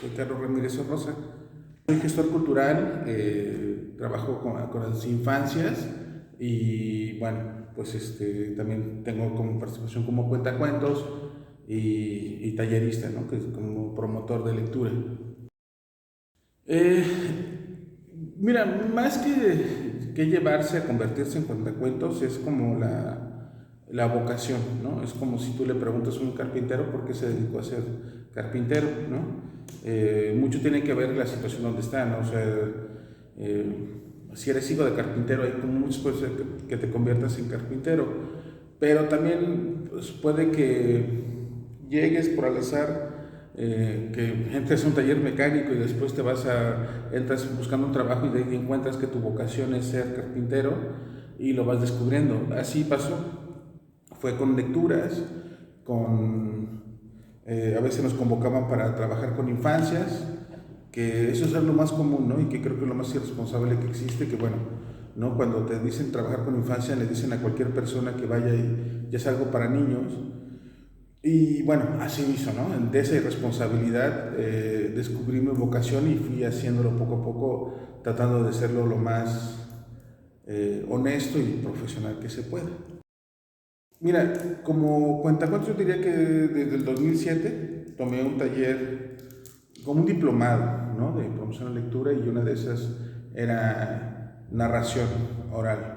Soy Carlos Ramírez Rosa. Soy gestor cultural, trabajo con las infancias y bueno, pues también tengo como participación como cuentacuentos y tallerista, ¿no? Que es como promotor de lectura. Eh, Mira, más que llevarse a convertirse en cuentacuentos es como la vocación, ¿no? Es como si tú le preguntas a un carpintero por qué se dedicó a ser carpintero, ¿no? Mucho tiene que ver la situación donde está, ¿no? O sea, si eres hijo de carpintero, hay como muchas cosas que te conviertas en carpintero, pero también pues, puede que llegues por al azar, que entres a un taller mecánico y después entras buscando un trabajo y de ahí encuentras que tu vocación es ser carpintero y lo vas descubriendo. Así pasó, fue con lecturas, a veces nos convocaban para trabajar con infancias, que eso es lo más común, ¿no? Y que creo que es lo más irresponsable que existe, que bueno, ¿no? Cuando te dicen trabajar con infancia, le dicen a cualquier persona que vaya y ya es algo para niños. Y bueno, así hizo, ¿no? De esa irresponsabilidad descubrí mi vocación y fui haciéndolo poco a poco, tratando de serlo lo más honesto y profesional que se pueda. Mira, como cuentacuentos yo diría que desde el 2007 tomé un taller como un diplomado, ¿no? De promoción de lectura y una de esas era narración oral.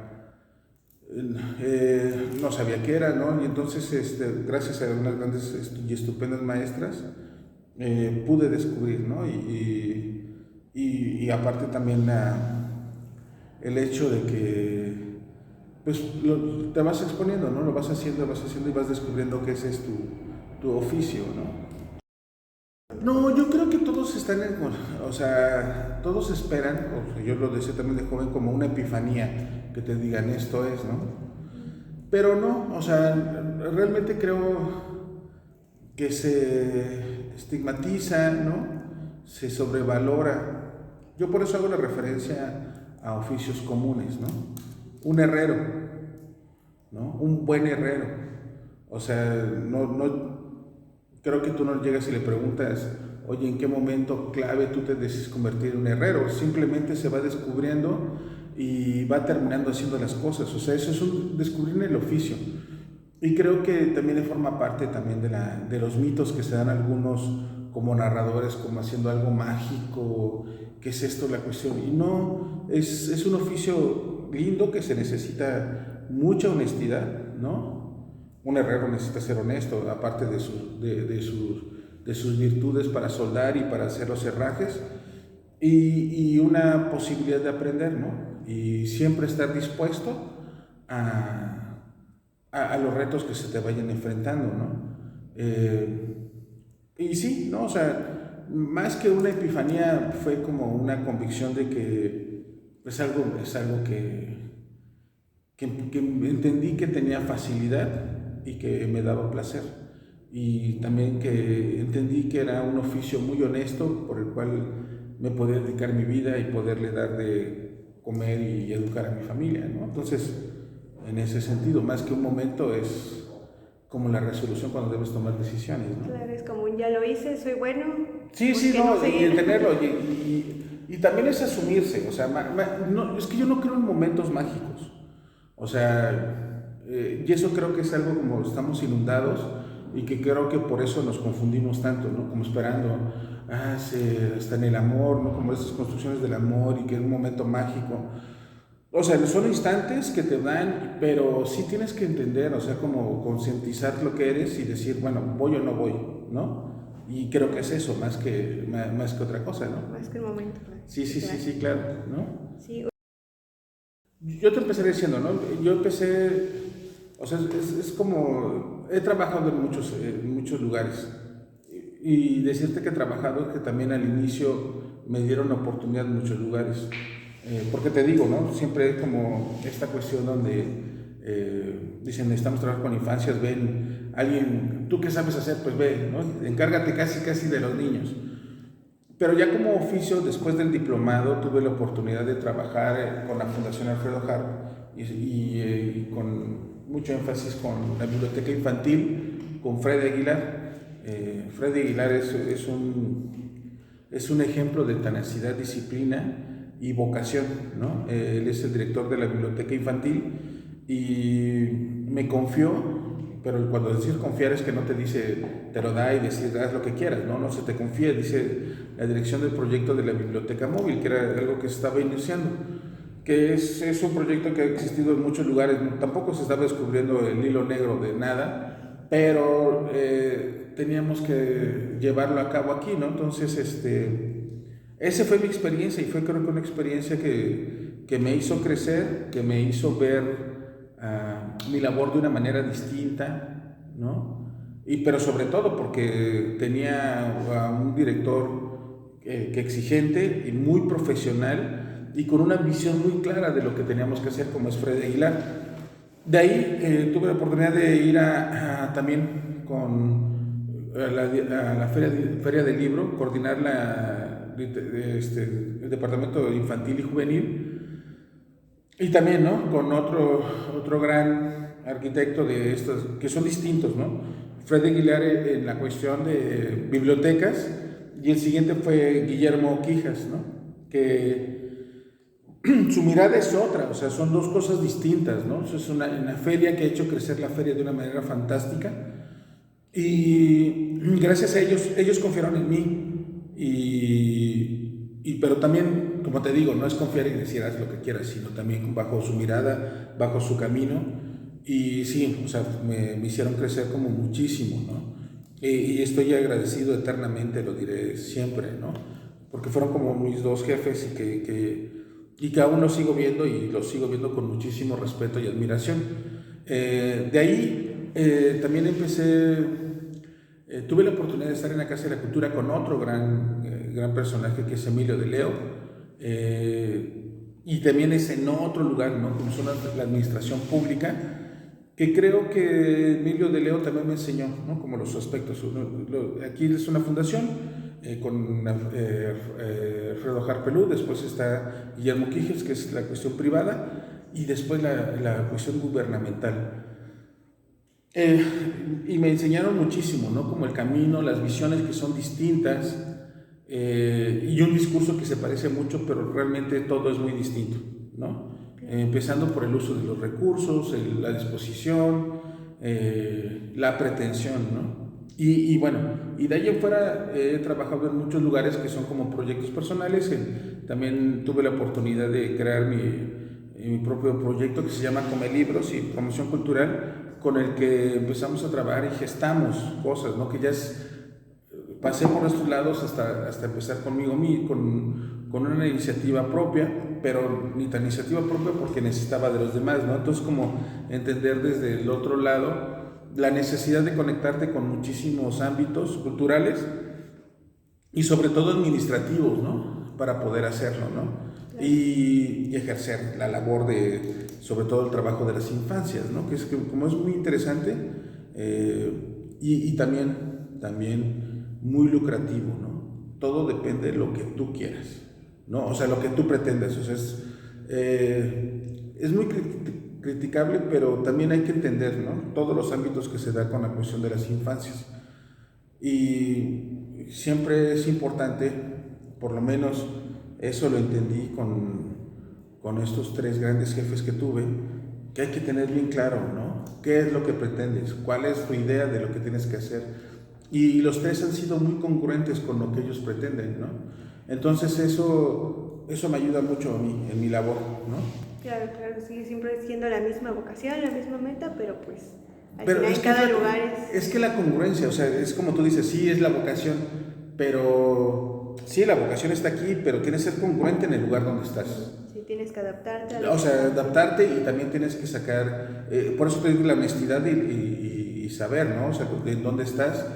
No sabía qué era, ¿no? Y entonces, gracias a unas grandes y estupendas maestras, pude descubrir, ¿no? Y aparte también el hecho de que, pues, te vas exponiendo, ¿no? Lo vas haciendo y vas descubriendo que ese es tu oficio, ¿no? No, yo creo que todos están o sea, todos esperan, o sea, yo lo decía también de joven, como una epifanía, que te digan esto es, ¿no? Pero no, o sea, realmente creo que se estigmatiza, ¿no? Se sobrevalora. Yo por eso hago la referencia a oficios comunes, ¿no? Un herrero, ¿no? Un buen herrero. O sea, creo que tú no llegas y le preguntas, oye, ¿en qué momento clave tú te decides convertir en un herrero? Simplemente se va descubriendo y va terminando haciendo las cosas. O sea, eso es descubrir el oficio. Y creo que también forma parte también de los mitos que se dan algunos como narradores, como haciendo algo mágico, ¿qué es esto la cuestión? Y no, es un oficio lindo que se necesita mucha honestidad, ¿no? Un herrero necesita ser honesto, aparte de sus virtudes para soldar y para hacer los herrajes, y una posibilidad de aprender, ¿no? Y siempre estar dispuesto a los retos que se te vayan enfrentando, ¿no? Y sí, ¿no? O sea, más que una epifanía fue como una convicción de que es algo que entendí que tenía facilidad y que me daba placer. Y también que entendí que era un oficio muy honesto por el cual me podía dedicar mi vida y poderle dar de comer y educar a mi familia, ¿no? Entonces, en ese sentido, más que un momento es como la resolución cuando debes tomar decisiones, ¿no? Claro, es como ya lo hice, soy bueno, Sí, ¿por sí, qué no no, y seguir? entenderlo, y también es asumirse, o sea, no, es que yo no creo en momentos mágicos, o sea, y eso creo que es algo como estamos inundados y que creo que por eso nos confundimos tanto, ¿no? Como esperando, está en el amor, ¿no? Como esas construcciones del amor y que es un momento mágico. O sea, son instantes que te dan, pero sí tienes que entender, o sea, como concientizar lo que eres y decir, bueno, voy o no voy, ¿no? Y creo que es eso, más que otra cosa, ¿no? Más que el momento, claro. Sí, Sí, sí, sí, claro. sí, claro, ¿no? Sí, Yo te empecé diciendo, ¿no? Yo empecé, o sea, es como, he trabajado en muchos lugares y decirte que he trabajado es que también al inicio me dieron oportunidad en muchos lugares. Porque te digo, ¿no? Siempre es como esta cuestión donde dicen, necesitamos trabajar con infancias, ven, alguien, ¿tú qué sabes hacer? Pues ve, ¿no? Encárgate casi de los niños. Pero ya como oficio, después del diplomado, tuve la oportunidad de trabajar con la Fundación Alfredo Harp y con mucho énfasis con la biblioteca infantil, con Freddy Aguilar. Freddy Aguilar es un ejemplo de tenacidad, disciplina y vocación, ¿no? Él es el director de la biblioteca infantil y me confió, pero cuando decir confiar es que no te dice, te lo da y decir, haz lo que quieras, ¿no? No se te confía, dice la dirección del proyecto de la biblioteca móvil, que era algo que se estaba iniciando, que es un proyecto que ha existido en muchos lugares, tampoco se estaba descubriendo el hilo negro de nada, pero teníamos que llevarlo a cabo aquí, ¿no? Entonces, esa fue mi experiencia y fue creo que una experiencia que me hizo crecer, que me hizo ver mi labor de una manera distinta, ¿no? Pero sobre todo porque tenía a un director que exigente y muy profesional y con una visión muy clara de lo que teníamos que hacer, como es Fred Aguilar. De ahí tuve la oportunidad de ir también a la feria del libro, coordinar el departamento infantil y juvenil, y también, ¿no? Con otro gran arquitecto de estos, que son distintos, ¿no? Fred Aguilar en la cuestión de bibliotecas, y el siguiente fue Guillermo Quijas, ¿no? Que su mirada es otra, o sea, son dos cosas distintas, ¿no? Eso es una feria que ha hecho crecer la feria de una manera fantástica, y gracias a ellos confiaron en mí, pero también, como te digo, no es confiar y decir haz lo que quieras, sino también bajo su mirada, bajo su camino, y sí, o sea, me hicieron crecer como muchísimo, ¿no? Y estoy agradecido eternamente, lo diré siempre, ¿no? Porque fueron como mis dos jefes y que aún los sigo viendo y los sigo viendo con muchísimo respeto y admiración. De ahí también tuve la oportunidad de estar en la Casa de la Cultura con otro gran personaje que es Emilio de Leo, y también es en otro lugar, ¿no? Como son la administración pública, que creo que Emilio de Leo también me enseñó, ¿no? Como los aspectos. Aquí es una fundación con Fredo Harpelú, después está Guillermo Quijes, que es la cuestión privada, y después la cuestión gubernamental. Y me enseñaron muchísimo, ¿no? Como el camino, las visiones que son distintas, y un discurso que se parece mucho, pero realmente todo es muy distinto, ¿no? Empezando por el uso de los recursos, la disposición, la pretensión, ¿no? Y bueno, y de ahí en fuera he trabajado en muchos lugares que son como proyectos personales. También tuve la oportunidad de crear mi propio proyecto que se llama Come Libros y Promoción Cultural, con el que empezamos a trabajar y gestamos cosas, ¿no? Que ya pasé por estos lados hasta empezar conmigo, con una iniciativa propia, pero ni tan iniciativa propia porque necesitaba de los demás, ¿no? Entonces, como entender desde el otro lado la necesidad de conectarte con muchísimos ámbitos culturales y sobre todo administrativos, ¿no? Para poder hacerlo, ¿no? Y ejercer la labor sobre todo el trabajo de las infancias, ¿no? Que como es muy interesante, y también muy lucrativo, ¿no? Todo depende de lo que tú quieras, ¿no? O sea, lo que tú pretendas. O sea, es muy criticable, pero también hay que entender, ¿no? Todos los ámbitos que se da con la cuestión de las infancias. Y siempre es importante, por lo menos eso lo entendí con estos tres grandes jefes que tuve, que hay que tener bien claro, ¿no? ¿Qué es lo que pretendes? ¿Cuál es tu idea de lo que tienes que hacer? Y los tres han sido muy congruentes con lo que ellos pretenden, ¿no? Entonces eso me ayuda mucho a mí, en mi labor, ¿no? Claro, sigue siempre siendo la misma vocación, la misma meta, pero pues al Pero final en cada lugar es que la congruencia, o sea, es como tú dices, sí es la vocación, pero sí, la vocación está aquí, pero tienes que ser congruente en el lugar donde estás. Sí, tienes que adaptarte. O sea, adaptarte, y también tienes que sacar, por eso te digo la honestidad y saber, ¿no? O sea, de dónde estás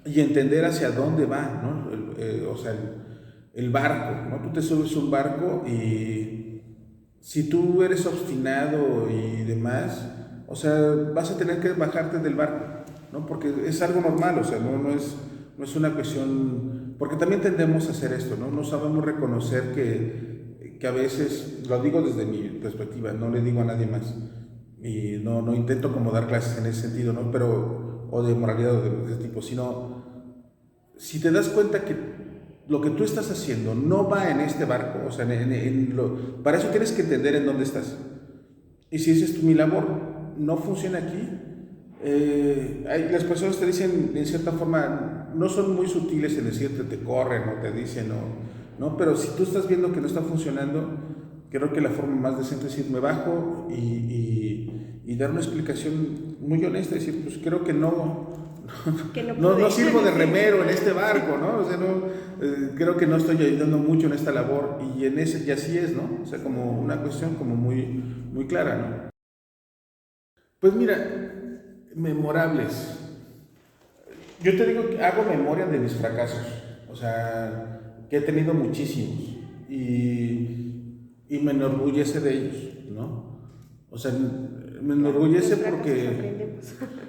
y entender hacia dónde va, ¿no? O sea, el barco, ¿no? Tú te subes a un barco y si tú eres obstinado y demás, o sea, vas a tener que bajarte del barco, ¿no? Porque es algo normal, o sea, no es una cuestión, porque también tendemos a hacer esto, ¿no? No sabemos reconocer que a veces, lo digo desde mi perspectiva, no le digo a nadie más, y no intento como dar clases en ese sentido, ¿no? Pero, o de moralidad o de ese tipo, sino, si te das cuenta que lo que tú estás haciendo no va en este barco, o sea, para eso tienes que entender en dónde estás. Y si dices, mi labor no funciona aquí, las personas te dicen, en cierta forma, no son muy sutiles en decirte, te corren o te dicen, ¿no? Pero si tú estás viendo que no está funcionando, creo que la forma más decente es decir, me bajo y dar una explicación muy honesta, decir, pues creo que no sirvo de remero en este barco, ¿no? O sea, creo que no estoy ayudando mucho en esta labor y así es, ¿no? O sea, como una cuestión como muy, muy clara, ¿no? Pues mira, memorables. Yo te digo que hago memoria de mis fracasos, o sea, que he tenido muchísimos y me enorgullece de ellos, ¿no? O sea, me enorgullece porque...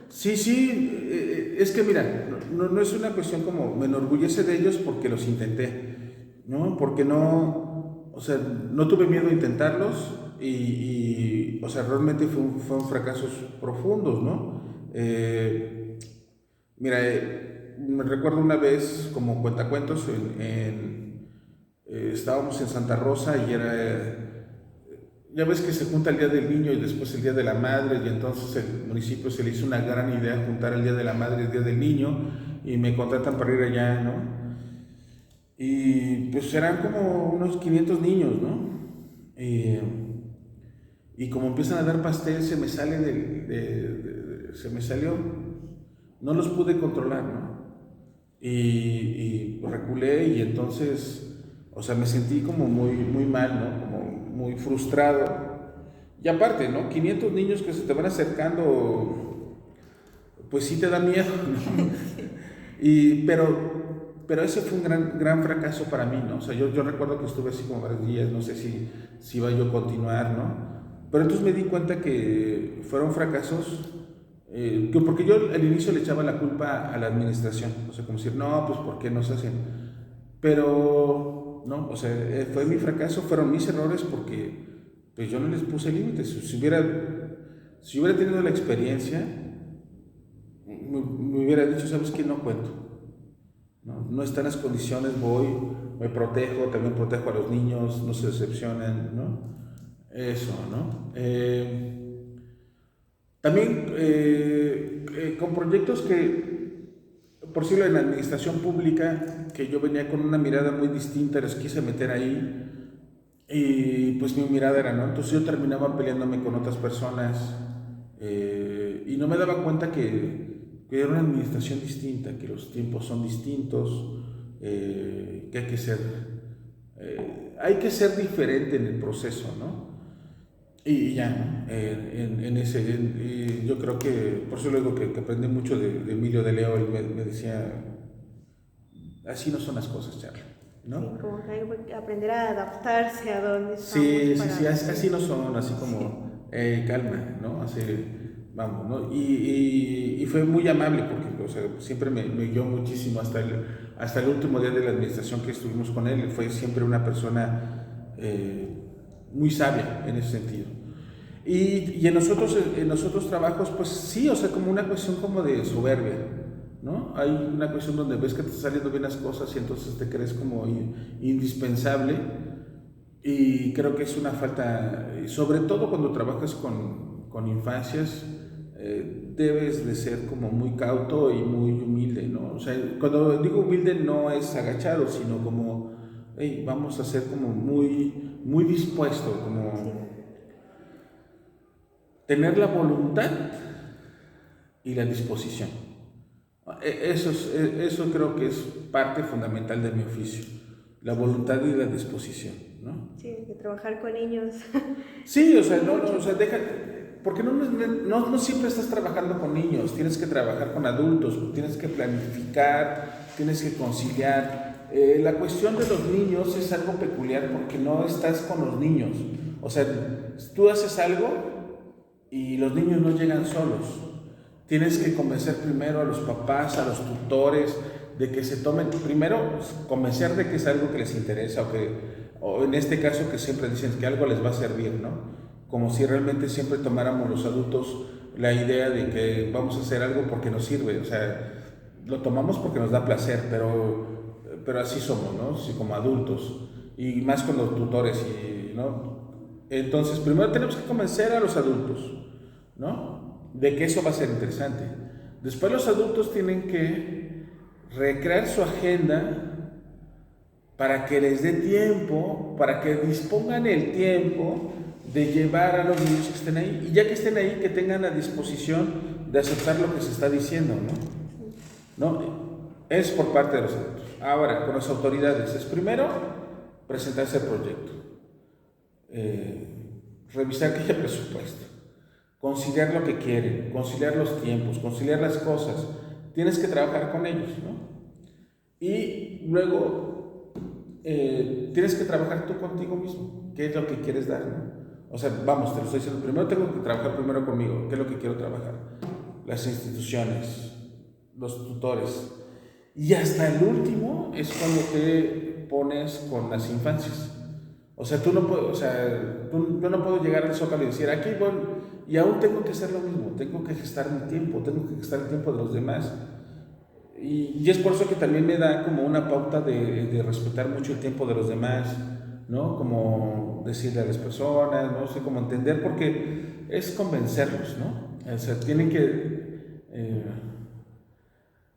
Sí, es que mira, no es una cuestión como me enorgullece de ellos porque los intenté, ¿no? Porque no, o sea, no tuve miedo a intentarlos o sea, realmente fueron fracasos profundos, ¿no? Mira, me recuerdo una vez como cuentacuentos, estábamos en Santa Rosa y ya ves que se junta el Día del Niño y después el Día de la Madre y entonces el municipio se le hizo una gran idea juntar el Día de la Madre y el Día del Niño y me contratan para ir allá, ¿no? Y pues eran como unos 500 niños, ¿no? Y como empiezan a dar pastel se me sale se me salió, no los pude controlar, ¿no? Y reculé y entonces, o sea, me sentí como muy, muy mal, ¿no? Como muy frustrado. Y aparte, ¿no? 500 niños que se te van acercando, pues sí te da miedo, ¿no? Pero ese fue un gran fracaso para mí, ¿no? O sea, yo recuerdo que estuve así como varios días, no sé si iba yo a continuar, ¿no? Pero entonces me di cuenta que fueron fracasos, porque yo al inicio le echaba la culpa a la administración, o sea, como decir, no, pues ¿por qué no se hacen? Pero, no, o sea, fue mi fracaso, fueron mis errores porque pues yo no les puse límites. Si hubiera tenido la experiencia, me hubiera dicho, ¿sabes qué? No cuento. No están las condiciones, voy, me protejo, también protejo a los niños, no se decepcionen, ¿no? Eso, ¿no? También con proyectos que, por decirlo, en la administración pública, que yo venía con una mirada muy distinta, los quise meter ahí, y pues mi mirada era, ¿no? Entonces yo terminaba peleándome con otras personas y no me daba cuenta que era una administración distinta, que los tiempos son distintos, que hay que ser diferente en el proceso, ¿no? Y ya, ¿no? Yo creo que, por eso luego que aprendí mucho de Emilio de Leo, él me decía, así no son las cosas, Charlie, ¿no? Sí, como que hay que aprender a adaptarse a donde estamos. Sí, así no son, así como, calma, ¿no? Así, vamos, ¿no? Y fue muy amable porque, o sea, siempre me guió muchísimo hasta el último día de la administración que estuvimos con él. Fue siempre una persona muy sabia en ese sentido. Y en los otros trabajos, pues sí, o sea, como una cuestión como de soberbia, ¿no? Hay una cuestión donde ves que te están saliendo bien las cosas y entonces te crees como indispensable y creo que es una falta, sobre todo cuando trabajas con infancias, debes de ser como muy cauto y muy humilde, ¿no? O sea, cuando digo humilde no es agachado, sino como, hey, vamos a ser como muy, muy dispuesto, como tener la voluntad y la disposición. Eso creo que es parte fundamental de mi oficio, la voluntad y la disposición, ¿no? Sí, de trabajar con niños. Sí, o sea, porque no siempre estás trabajando con niños, tienes que trabajar con adultos, tienes que planificar, tienes que conciliar. La cuestión de los niños es algo peculiar porque no estás con los niños, o sea, tú haces algo y los niños no llegan solos. Tienes que convencer primero a los papás, a los tutores, de que se tomen, primero convencer de que es algo que les interesa o en este caso que siempre dicen que algo les va a servir, ¿no? Como si realmente siempre tomáramos los adultos la idea de que vamos a hacer algo porque nos sirve, o sea, lo tomamos porque nos da placer, pero así somos, ¿no? Sí, como adultos, y más con los tutores, ¿no? Entonces, primero tenemos que convencer a los adultos, ¿no? De que eso va a ser interesante. Después los adultos tienen que recrear su agenda para que les dé tiempo, para que dispongan el tiempo de llevar a los niños que estén ahí, y ya que estén ahí, que tengan la disposición de aceptar lo que se está diciendo, ¿no? Es por parte de los adultos. Ahora, con las autoridades, es primero presentarse el proyecto, revisar que haya presupuesto, conciliar lo que quieren, conciliar los tiempos, conciliar las cosas. Tienes que trabajar con ellos, ¿no? Y luego tienes que trabajar tú contigo mismo, qué es lo que quieres dar, ¿no? O sea, vamos, te lo estoy diciendo, primero tengo que trabajar primero conmigo, qué es lo que quiero trabajar, las instituciones, los tutores, y hasta el último es cuando te pones con las infancias. O sea, tú no puedes, o sea, yo no puedo llegar al Zócalo y decir, aquí voy, y aún tengo que hacer lo mismo, tengo que gestar mi tiempo, tengo que gestar el tiempo de los demás. Y es por eso que también me da como una pauta de respetar mucho el tiempo de los demás, ¿no? Como decirle a las personas, ¿no? O sea, como entender, porque es convencerlos, ¿no? O sea, tienen que...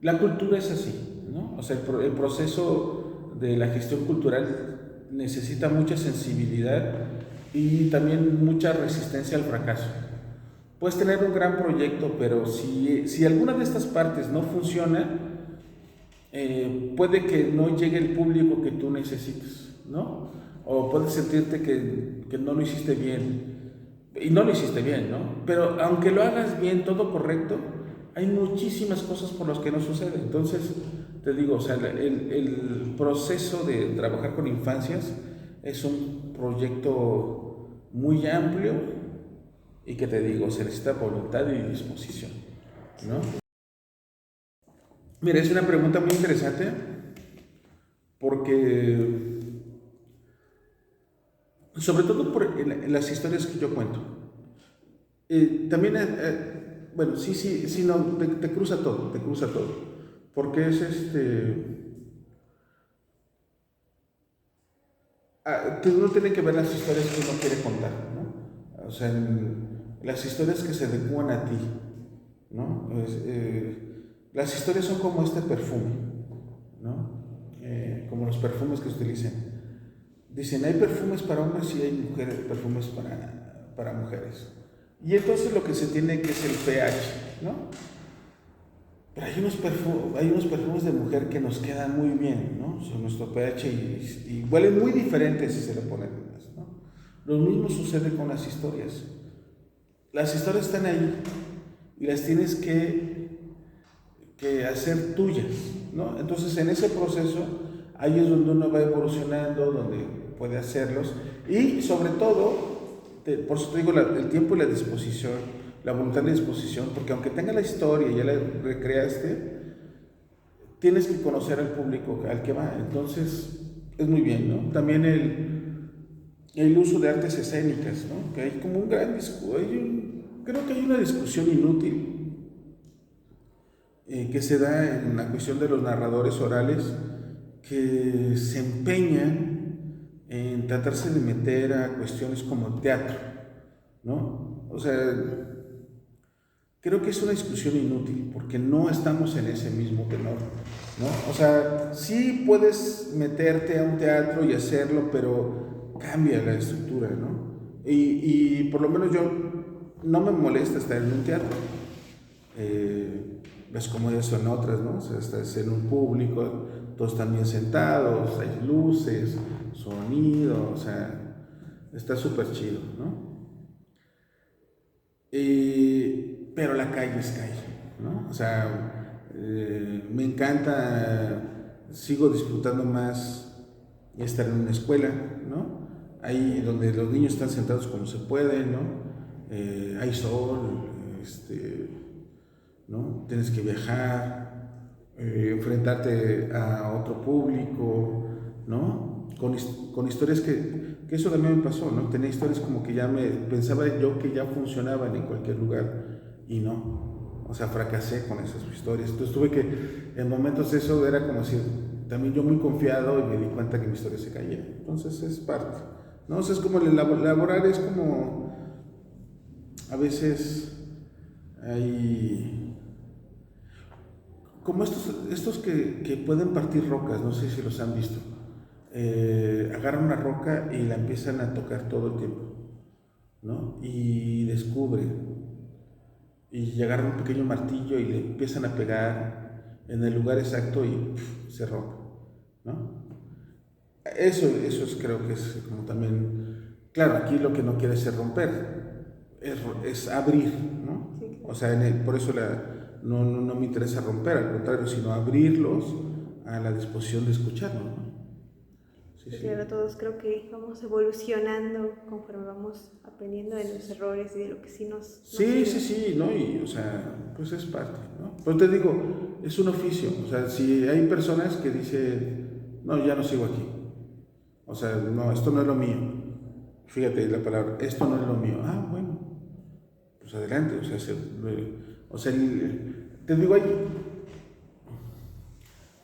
la cultura es así, ¿no? O sea, el proceso de la gestión cultural necesita mucha sensibilidad y también mucha resistencia al fracaso. Puedes tener un gran proyecto, pero si alguna de estas partes no funciona, puede que no llegue el público que tú necesites, ¿no? O puedes sentirte que no lo hiciste bien, y no lo hiciste bien, ¿no? Pero aunque lo hagas bien, todo correcto, hay muchísimas cosas por las que no sucede. Entonces, te digo, o sea, el proceso de trabajar con infancias es un proyecto muy amplio y que te digo, se necesita voluntad y disposición, ¿no? Mira, es una pregunta muy interesante porque, sobre todo en las historias que yo cuento, también, bueno, sí, no, te cruza todo, porque es uno tiene que ver las historias que uno quiere contar, ¿no? O sea, las historias que se adecúan a ti, ¿no? Las historias son como este perfume, ¿no? Como los perfumes que se utilizan. Dicen, hay perfumes para hombres y hay perfumes para mujeres. Y entonces lo que se tiene que es el pH, ¿no? Pero hay unos perfumes de mujer que nos quedan muy bien, ¿no? Son nuestro pH y huelen muy diferentes si se le ponen más, ¿no? Lo mismo sucede con las historias. Las historias están ahí y las tienes que hacer tuyas, ¿no? Entonces en ese proceso ahí es donde uno va evolucionando, donde puede hacerlos y sobre todo, por eso te digo, el tiempo y la disposición, la voluntad y la disposición, porque aunque tenga la historia y ya la recreaste, tienes que conocer al público al que va. Entonces es muy bien, ¿no? También el uso de artes escénicas, ¿no? Que hay como un gran creo que hay una discusión inútil que se da en la cuestión de los narradores orales que se empeñan en tratarse de meter a cuestiones como teatro, ¿no? O sea, creo que es una discusión inútil porque no estamos en ese mismo tenor, ¿no? O sea, sí puedes meterte a un teatro y hacerlo, pero cambia la estructura, ¿no? Y por lo menos yo no me molesta estar en un teatro. Las comedias son otras, ¿no? O sea, estás en un público, todos están bien sentados, hay luces, sonido, o sea, está súper chido, ¿no? Pero la calle es calle, ¿no? O sea, me encanta, sigo disfrutando más estar en una escuela, ¿no? Ahí donde los niños están sentados como se puede, ¿no? Hay sol, ¿no? Tienes que viajar, enfrentarte a otro público, ¿no? Con historias que eso también me pasó, ¿no? Tenía historias como que pensaba yo que ya funcionaban en cualquier lugar y no, o sea, fracasé con esas historias. Entonces tuve que, en momentos eso era como decir, también yo muy confiado y me di cuenta que mi historia se caía. Entonces es parte, ¿no? O sea, es como el elaborar, es como a veces hay como estos que pueden partir rocas, no sé si los han visto. Agarran una roca y la empiezan a tocar todo el tiempo, ¿no? Y descubren, y agarran un pequeño martillo y le empiezan a pegar en el lugar exacto y se rompe, ¿no? Eso es, creo que es como también, claro, aquí lo que no quiere es romper, es abrir, ¿no? Sí, claro. O sea, por eso no me interesa romper, al contrario, sino abrirlos a la disposición de escucharlo, ¿no? Sí, Sí, sí. claro, todos creo que vamos evolucionando conforme vamos aprendiendo de los errores y de lo que sí nos Sí, sirve. sí, sí, ¿no? Y, o sea, pues es parte, ¿no? Pero te digo, es un oficio, o sea, si hay personas que dicen, no, ya no sigo aquí, o sea, no, esto no es lo mío, fíjate la palabra, esto no es lo mío, ah, bueno, pues adelante, o sea, te digo,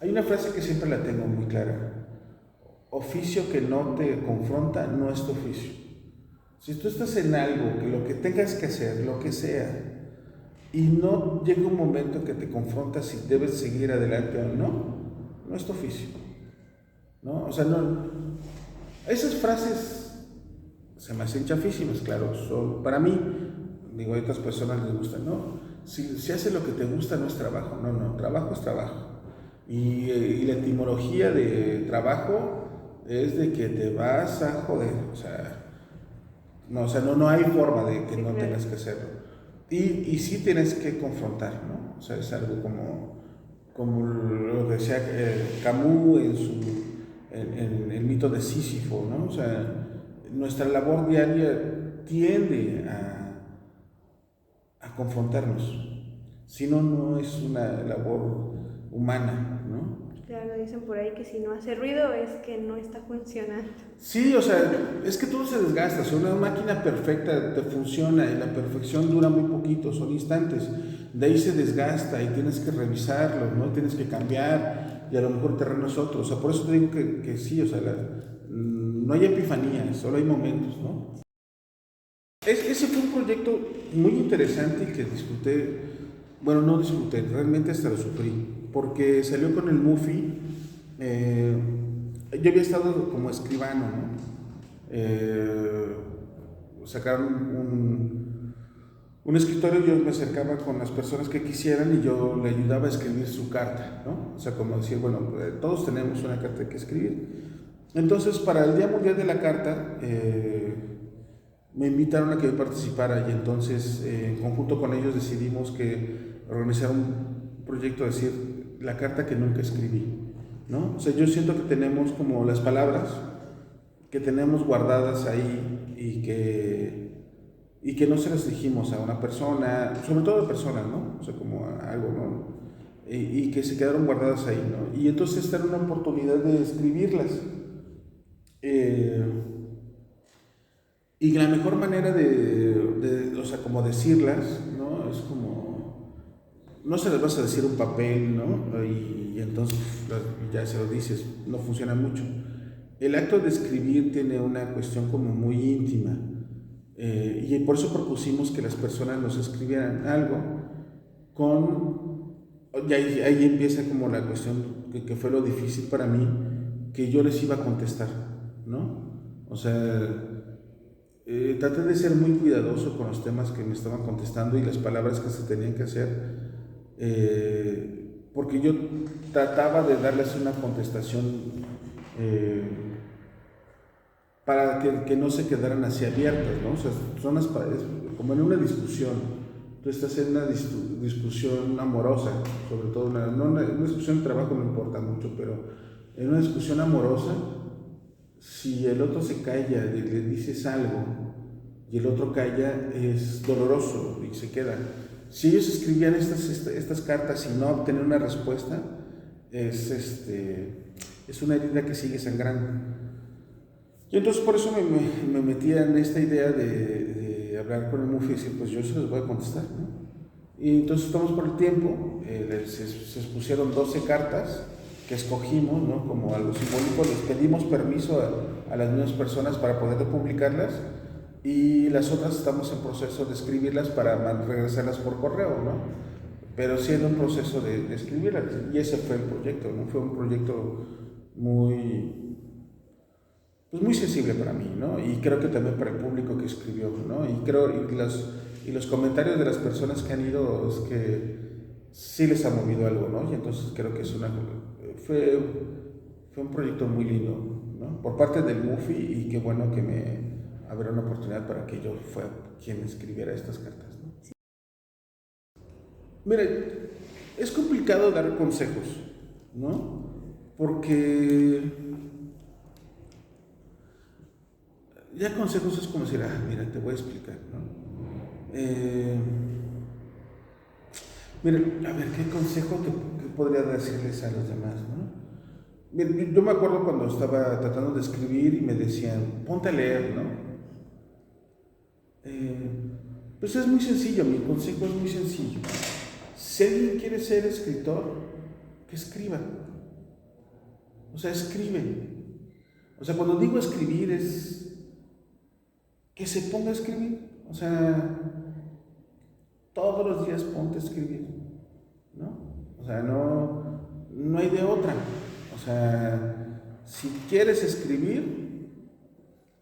hay una frase que siempre la tengo muy clara, oficio que no te confronta no es tu oficio. Si tú estás en algo, que lo que tengas que hacer, lo que sea, y no llega un momento que te confrontas si debes seguir adelante o no, no es tu oficio, ¿no? O sea, no, esas frases se me hacen chafísimas, claro, para mí, digo, a otras personas les gustan, ¿no? Si hace lo que te gusta no es trabajo, no, trabajo es trabajo. Y la etimología de trabajo es de que te vas a joder, o sea, no hay forma de que Sí, no claro. tengas que hacerlo. Y sí tienes que confrontar, ¿no? O sea, es algo como lo decía Camus en el mito de Sísifo, ¿no? O sea, nuestra labor diaria tiende a confrontarnos. Si no, no es una labor humana, ¿no? Claro, dicen por ahí que si no hace ruido es que no está funcionando. Sí, o sea, es que todo se desgasta. O sea, una máquina perfecta te funciona y la perfección dura muy poquito, son instantes. De ahí se desgasta y tienes que revisarlo, ¿no? Tienes que cambiar y a lo mejor el terreno es otro. O sea, por eso te digo que sí, o sea, no hay epifanías, solo hay momentos, ¿no? Ese fue un proyecto muy interesante que disfruté, bueno, no disfruté, realmente hasta lo sufrí, porque salió con el Mufi. eh, yo había estado como escribano, ¿no? Eh, Sacaron un escritorio, yo me acercaba con las personas que quisieran y yo le ayudaba a escribir su carta, ¿no? O sea, como decir, bueno, todos tenemos una carta que escribir. Entonces, para el Día Mundial de la Carta, me invitaron a que yo participara y entonces en conjunto con ellos decidimos que organizar un proyecto, decir, la carta que nunca escribí, ¿no? O sea, yo siento que tenemos como las palabras que tenemos guardadas ahí y que no se las dijimos a una persona, sobre todo a personas, ¿no? O sea, como a algo, ¿no? Y que se quedaron guardadas ahí, ¿no? Y entonces esta era una oportunidad de escribirlas. Eh, Y la mejor manera o sea, como decirlas, ¿no? Es como, no se las vas a decir un papel, ¿no? Y entonces ya se lo dices, no funciona mucho. El acto de escribir tiene una cuestión como muy íntima. Y por eso propusimos que las personas nos escribieran algo con, y ahí empieza como la cuestión que fue lo difícil para mí, que yo les iba a contestar, ¿no? O sea, traté de ser muy cuidadoso con los temas que me estaban contestando y las palabras que se tenían que hacer, porque yo trataba de darles una contestación eh, para que no se quedaran así abiertas, ¿no? O sea, como en una discusión. Tú estás en una discusión amorosa, sobre todo, una discusión de trabajo no importa mucho, pero en una discusión amorosa, si el otro se calla y le dices algo y el otro calla, es doloroso y se queda. Si ellos escribían estas cartas y no obtener una respuesta, es una herida que sigue sangrando. Y entonces por eso me metía en esta idea de hablar con el Mufi y decir, pues yo se los voy a contestar, ¿no? Y entonces estamos por el tiempo, se expusieron 12 cartas que escogimos, ¿no? Como algo simbólico, les pedimos permiso a las mismas personas para poder publicarlas, y las otras estamos en proceso de escribirlas para regresarlas por correo, ¿no? Pero sí en un proceso de escribirlas, y ese fue el proyecto, ¿no? Fue un proyecto muy, pues muy sensible para mí, ¿no? Y creo que también para el público que escribió, ¿no? Y los comentarios de las personas que han ido es que sí les ha movido algo, ¿no? Y entonces creo que fue un proyecto muy lindo, ¿no? Por parte del MUFI, y qué bueno que me abrió una oportunidad para que yo fuera quien escribiera estas cartas, ¿no? Mire, es complicado dar consejos, ¿no? Porque ya consejos es como decir, mira, te voy a explicar, ¿no? Mira, a ver, ¿qué consejo que podría decirles a los demás, no? Mira, yo me acuerdo cuando estaba tratando de escribir y me decían, ponte a leer, ¿no? Pues es muy sencillo, mi consejo es muy sencillo. Si alguien quiere ser escritor, que escriba. O sea, escribe. O sea, cuando digo escribir es que se ponga a escribir. O sea, todos los días ponte a escribir, ¿no? O sea, no hay de otra. O sea, si quieres escribir,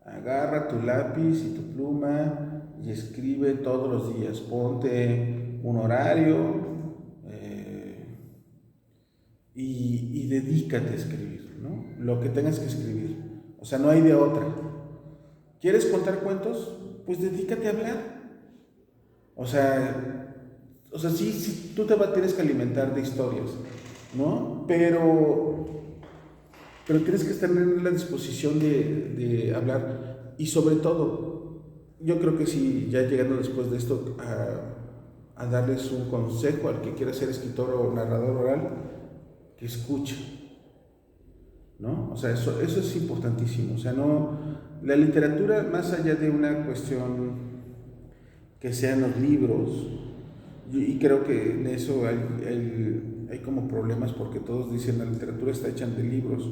agarra tu lápiz y tu pluma y escribe todos los días. Ponte un horario y dedícate a escribir, ¿no? Lo que tengas que escribir. O sea, no hay de otra. ¿Quieres contar cuentos? Pues dedícate a hablar. O sea, sí, tú tienes que alimentar de historias, ¿no? Pero tienes que estar en la disposición de hablar, y sobre todo, yo creo que si ya llegando después de esto a darles un consejo al que quiera ser escritor o narrador oral, que escuche, ¿no? O sea, eso es importantísimo. O sea, la literatura, más allá de una cuestión que sean los libros, y creo que en eso hay como problemas, porque todos dicen la literatura está hecha de libros,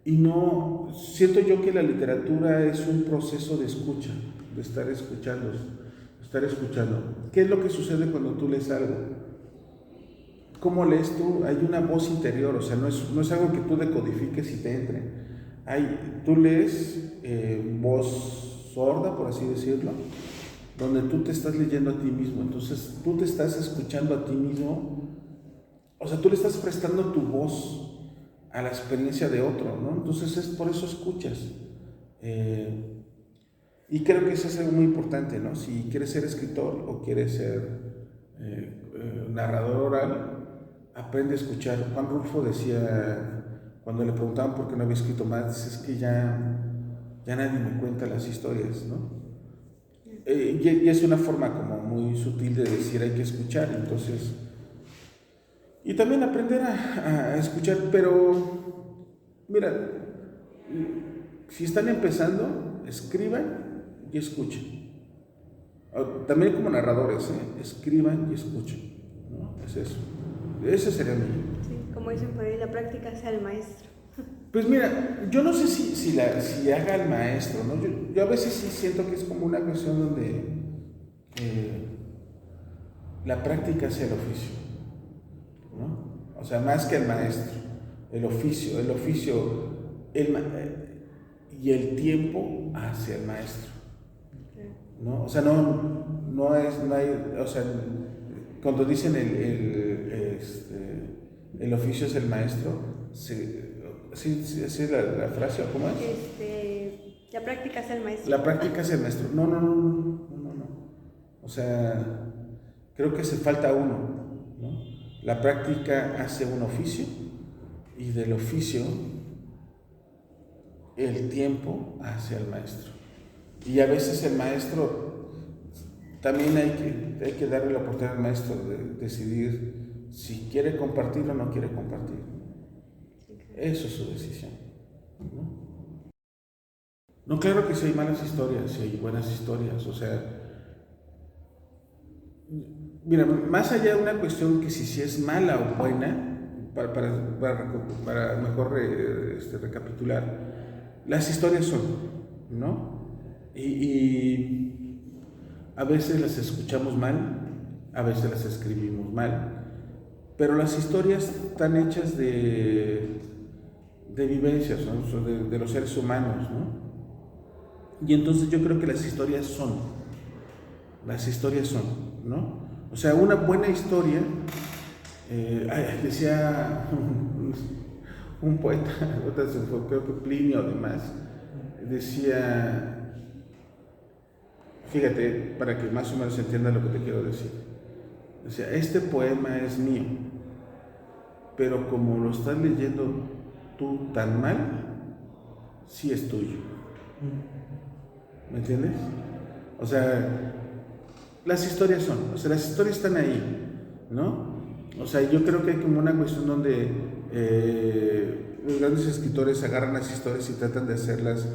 y no, siento yo que la literatura es un proceso de escucha, de estar escuchando. ¿Qué es lo que sucede cuando tú lees algo? ¿Cómo lees tú? Hay una voz interior, o sea, no es algo que tú decodifiques y te entre. Tú lees voz sorda, por así decirlo, donde tú te estás leyendo a ti mismo. Entonces tú te estás escuchando a ti mismo, o sea, tú le estás prestando tu voz a la experiencia de otro, ¿no? Entonces por eso escuchas. Y creo que eso es algo muy importante, ¿no? Si quieres ser escritor o quieres ser narrador oral, aprende a escuchar. Juan Rulfo decía, cuando le preguntaban por qué no había escrito más, es que ya nadie me cuenta las historias, ¿no? Y es una forma como muy sutil de decir hay que escuchar. Entonces, y también aprender a escuchar. Pero mira, si están empezando, escriban y escuchen. También como narradores, escriban y escuchen, ¿no? Es eso. Ese sería mi... Sí, como dicen por ahí, la práctica sea el maestro. Pues mira, yo no sé si haga el maestro, ¿no? Yo a veces sí siento que es como una cuestión donde la práctica sea el oficio, ¿no? O sea, más que el maestro, el oficio y el tiempo hacia el maestro, ¿no? O sea, no hay, o sea, cuando dicen el oficio es el maestro, ¿sí es la frase o cómo es? La práctica es el maestro. La práctica es el maestro. No. O sea, creo que se falta uno, ¿no? La práctica hace un oficio, y del oficio el tiempo hace al maestro. Y a veces el maestro, también hay que darle la oportunidad al maestro de decidir si quiere compartir o no quiere compartir. Eso es su decisión, ¿no? No, claro que sí hay malas historias, sí hay buenas historias. O sea, mira, más allá de una cuestión que si es mala o buena, para mejor recapitular, las historias son, ¿no? Y a veces las escuchamos mal, a veces las escribimos mal, pero las historias están hechas de vivencias, ¿no? De los seres humanos, ¿no? Y entonces yo creo que las historias son, ¿no? O sea, una buena historia, decía un poeta, creo que Plinio además, decía, fíjate, para que más o menos se entienda lo que te quiero decir, decía, este poema es mío, pero como lo estás leyendo tú tan mal, sí es tuyo. ¿Me entiendes? O sea, las historias están ahí, ¿no? O sea, yo creo que hay como una cuestión donde los grandes escritores agarran las historias y tratan de hacerlas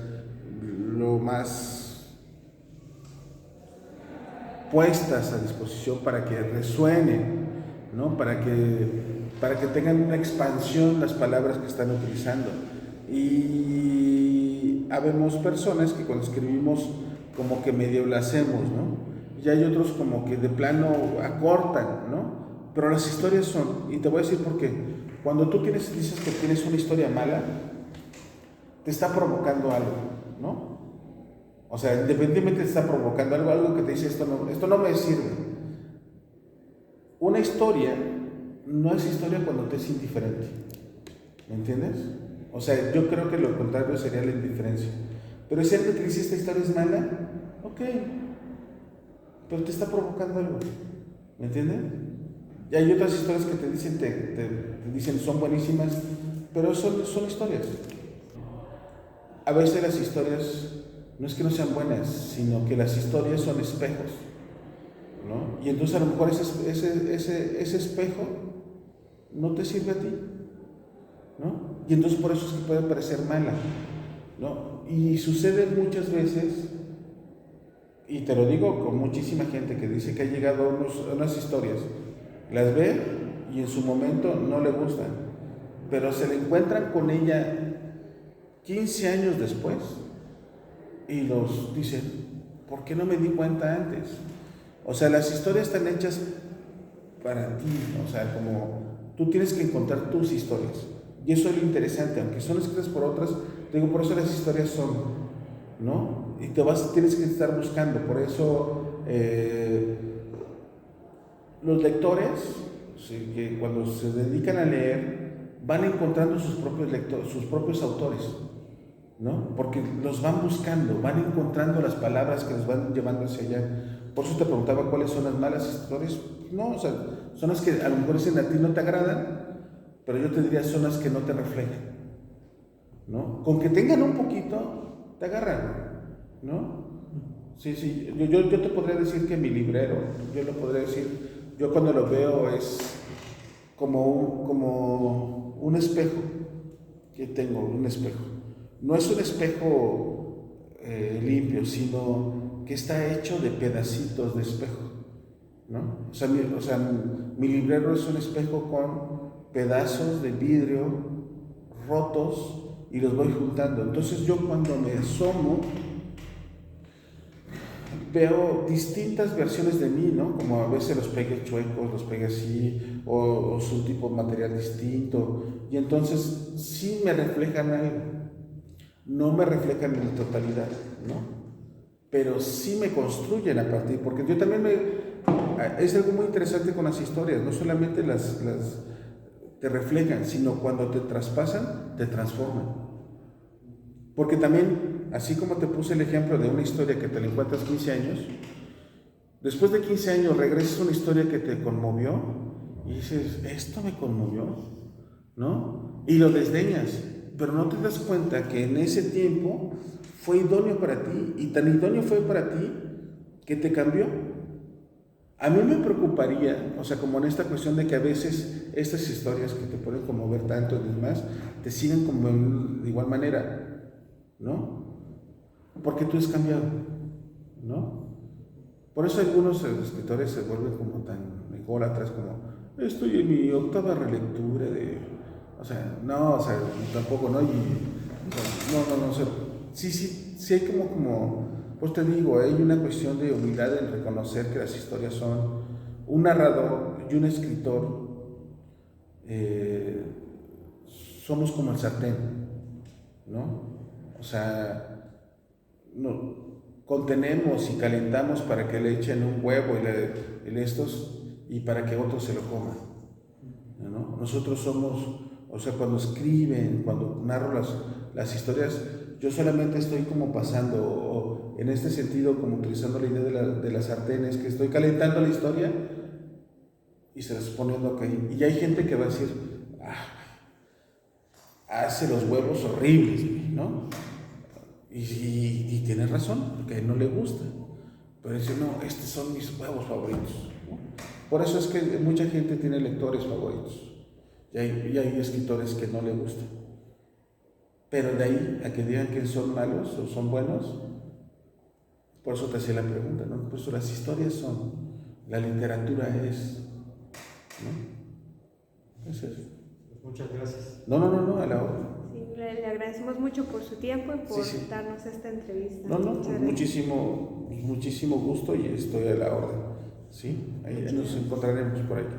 lo más puestas a disposición para que resuenen, ¿no? Para que tengan una expansión las palabras que están utilizando. Y habemos personas que cuando escribimos como que medio lo hacemos, ¿no? Y hay otros como que de plano acortan, ¿no? Pero las historias son, y te voy a decir por qué. Cuando tú dices que tienes una historia mala, te está provocando algo, ¿no? O sea, independientemente te está provocando algo que te dice esto no me sirve. Una historia no es historia cuando te es indiferente, ¿me entiendes? O sea, yo creo que lo contrario sería la indiferencia. Pero si alguien te dice esta historia es mala, ok, pero te está provocando algo, ¿me entiendes? Y hay otras historias que te dicen son buenísimas, pero son historias. A veces las historias no es que no sean buenas, sino que las historias son espejos, ¿no? Y entonces a lo mejor ese espejo no te sirve a ti, ¿no? Y entonces por eso es que puede parecer mala, ¿no? Y sucede muchas veces, y te lo digo con muchísima gente que dice que ha llegado a unas historias, las ve y en su momento no le gustan, pero se le encuentran con ella 15 años después y los dicen, ¿por qué no me di cuenta antes? O sea, las historias están hechas para ti, ¿no? O sea, como tú tienes que encontrar tus historias. Y eso es lo interesante, aunque son escritas por otras, te digo, por eso las historias son, ¿no? Y tienes que estar buscando, por eso los lectores, sí, que cuando se dedican a leer, van encontrando sus propios autores, ¿no? Porque los van buscando, van encontrando las palabras que los van llevando hacia allá. Por eso te preguntaba cuáles son las malas historias. No, o sea, son las que a lo mejor a ti no te agradan, pero yo te diría son las que no te reflejan, ¿no? Con que tengan un poquito, te agarran, ¿no? Sí, yo te podría decir que mi librero, yo lo podría decir, yo cuando lo veo es como un espejo que tengo, un espejo. No es un espejo limpio, sino que está hecho de pedacitos de espejo, ¿no? O sea, mi librero es un espejo con pedazos de vidrio rotos y los voy juntando. Entonces yo cuando me asomo veo distintas versiones de mí, ¿no? Como a veces los pegué chuecos, los pegué así, o su tipo de material distinto, y entonces sí me reflejan algo, no me reflejan en totalidad, ¿no? Pero sí me construyen a partir, porque yo también es algo muy interesante con las historias, no solamente las te reflejan, sino cuando te traspasan, te transforman. Porque también, así como te puse el ejemplo de una historia que te la encuentras 15 años, después de 15 años regresas a una historia que te conmovió y dices, esto me conmovió, ¿no? Y lo desdeñas, pero no te das cuenta que en ese tiempo fue idóneo para ti, y tan idóneo fue para ti que te cambió. A mí me preocuparía, o sea, como en esta cuestión de que a veces estas historias que te pueden conmover tanto y demás, te sigan como de igual manera, ¿no? Porque tú has cambiado, ¿no? Por eso algunos escritores se vuelven como tan ególatras, como estoy en mi octava relectura O sea, no, o sea, tampoco, ¿no? Y, no, o sea, sí hay pues te digo, hay una cuestión de humildad en reconocer que las historias son un narrador y un escritor, eh, somos como el sartén, ¿no? O sea, contenemos y calentamos para que le echen un huevo y para que otro se lo coma, ¿no? Nosotros somos, o sea, cuando escriben, cuando narro las historias, yo solamente estoy como pasando, o en este sentido, como utilizando la idea de la sartén, es que estoy calentando la historia y se la estoy poniendo aquí. Y hay gente que va a decir, hace los huevos horribles, ¿no? Y tiene razón, porque a él no le gusta. Pero dice, no, estos son mis huevos favoritos, ¿no? Por eso es que mucha gente tiene lectores favoritos. Y hay escritores que no le gustan. Pero de ahí a que digan que son malos o son buenos, por eso te hacía la pregunta, ¿no? Pues las historias son, la literatura es, ¿no? Es eso. Muchas gracias. No, a la hora. Sí, le agradecemos mucho por su tiempo y por darnos esta entrevista. Muchísimo gusto y estoy a la orden. ¿Sí? Ahí nos encontraremos por aquí.